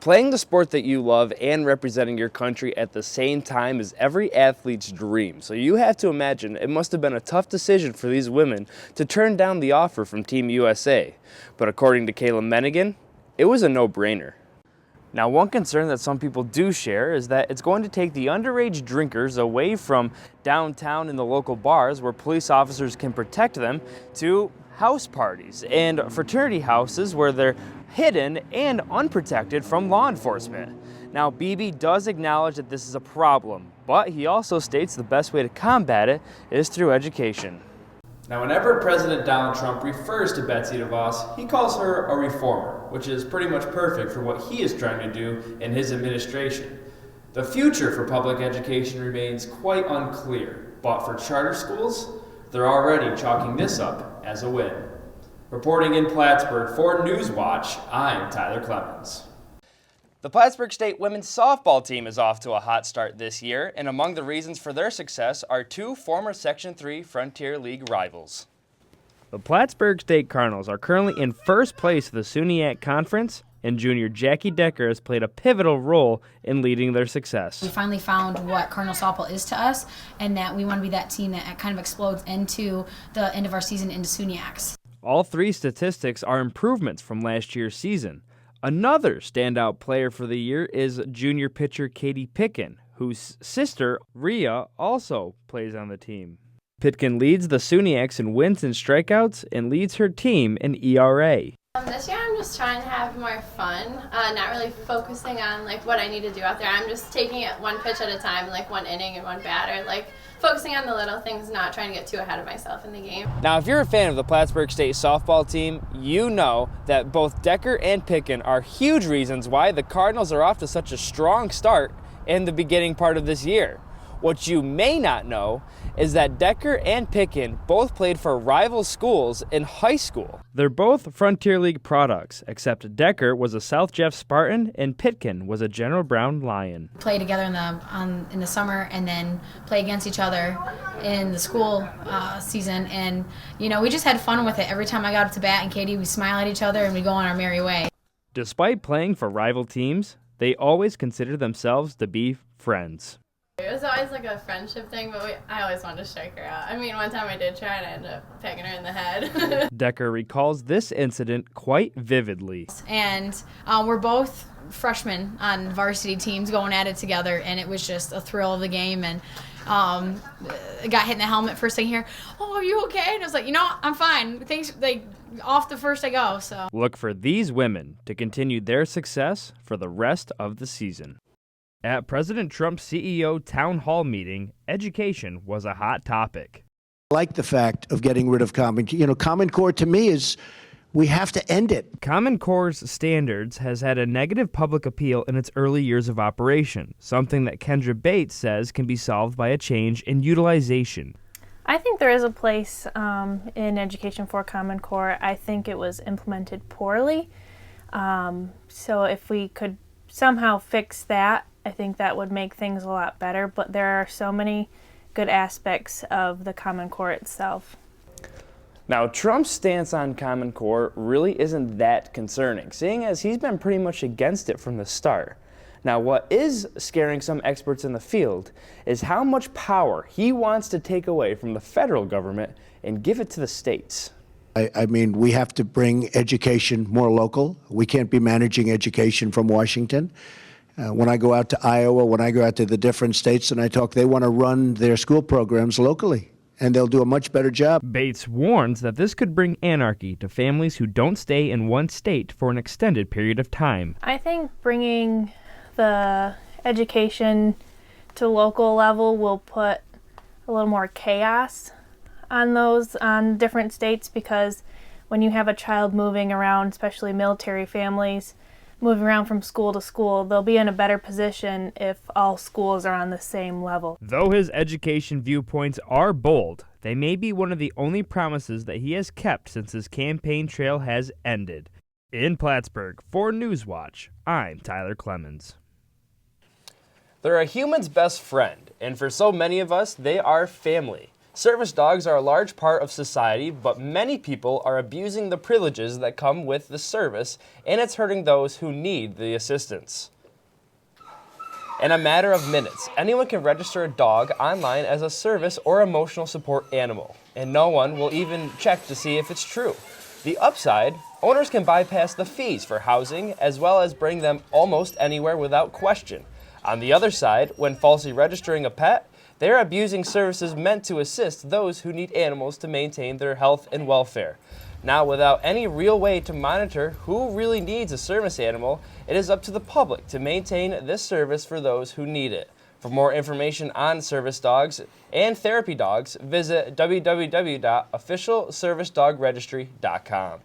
Playing the sport that you love and representing your country at the same time is every athlete's dream. So you have to imagine it must have been a tough decision for these women to turn down the offer from Team USA. But according to Clemons, it was a no-brainer. Now, one concern that some people do share is that it's going to take the underage drinkers away from downtown and the local bars where police officers can protect them to house parties and fraternity houses where they're hidden and unprotected from law enforcement. Now, Beebe does acknowledge that this is a problem, but he also states the best way to combat it is through education. Now, whenever President Donald Trump refers to Betsy DeVos, he calls her a reformer, which is pretty much perfect for what he is trying to do in his administration. The future for public education remains quite unclear, but for charter schools, they're already chalking this up as a win. Reporting in Plattsburgh for Newswatch, I'm Tyler Clemons. The Plattsburgh State women's softball team is off to a hot start this year, and among the reasons for their success are two former Section 3 Frontier League rivals. The Plattsburgh State Cardinals are currently in first place of the SUNY Conference, and junior Jackie Decker has played a pivotal role in leading their success. We finally found what Cardinal softball is to us, and that we want to be that team that kind of explodes into the end of our season into SUNYACs. All three statistics are improvements from last year's season. Another standout player for the year is junior pitcher Katie Pitkin, whose sister, Rhea, also plays on the team. Pitkin leads the SUNYACs in wins and strikeouts and leads her team in ERA. This year I'm just trying to have more fun, not really focusing on what I need to do out there. I'm just taking it one pitch at a time, one inning and one batter, focusing on the little things, not trying to get too ahead of myself in the game. Now, if you're a fan of the Plattsburgh State softball team, you know that both Decker and Pitkin are huge reasons why the Cardinals are off to such a strong start in the beginning part of this year. What you may not know is that Decker and Pitkin both played for rival schools in high school. They're both Frontier League products, except Decker was a South Jeff Spartan and Pitkin was a General Brown Lion. Play together in the summer and then play against each other in the school season, and we just had fun with it. Every time I got up to bat and Katie, we smile at each other and we go on our merry way. Despite playing for rival teams, they always consider themselves to be friends. It was always a friendship thing, but I always wanted to strike her out. I mean, one time I did try and I ended up pegging her in the head. Decker recalls this incident quite vividly. And we're both freshmen on varsity teams going at it together, and it was just a thrill of the game. And got hit in the helmet first thing here. Oh, are you okay? And I was like, I'm fine. Things off the first I go. So look for these women to continue their success for the rest of the season. At President Trump's CEO town hall meeting, education was a hot topic. I like the fact of getting rid of Common Core. Common Core to me is we have to end it. Common Core's standards has had a negative public appeal in its early years of operation, something that Kendra Bates says can be solved by a change in utilization. I think there is a place in education for Common Core. I think it was implemented poorly. So if we could somehow fix that, I think that would make things a lot better, but there are so many good aspects of the Common Core itself. Now, Trump's stance on Common Core really isn't that concerning, seeing as he's been pretty much against it from the start. Now, what is scaring some experts in the field is how much power he wants to take away from the federal government and give it to the states. I mean, we have to bring education more local. We can't be managing education from Washington. When I go out to Iowa, when I go out to the different states and I talk, they want to run their school programs locally, and they'll do a much better job. Bates warns that this could bring anarchy to families who don't stay in one state for an extended period of time. I think bringing the education to local level will put a little more chaos on different states, because when you have a child moving around, especially military families, moving around from school to school, they'll be in a better position if all schools are on the same level. Though his education viewpoints are bold, they may be one of the only promises that he has kept since his campaign trail has ended. In Plattsburgh, for Newswatch, I'm Tyler Clemons. They're a human's best friend, and for so many of us, they are family. Service dogs are a large part of society, but many people are abusing the privileges that come with the service, and it's hurting those who need the assistance. In a matter of minutes, anyone can register a dog online as a service or emotional support animal, and no one will even check to see if it's true. The upside, owners can bypass the fees for housing as well as bring them almost anywhere without question. On the other side, when falsely registering a pet, they're abusing services meant to assist those who need animals to maintain their health and welfare. Now, without any real way to monitor who really needs a service animal, it is up to the public to maintain this service for those who need it. For more information on service dogs and therapy dogs, visit www.officialservicedogregistry.com.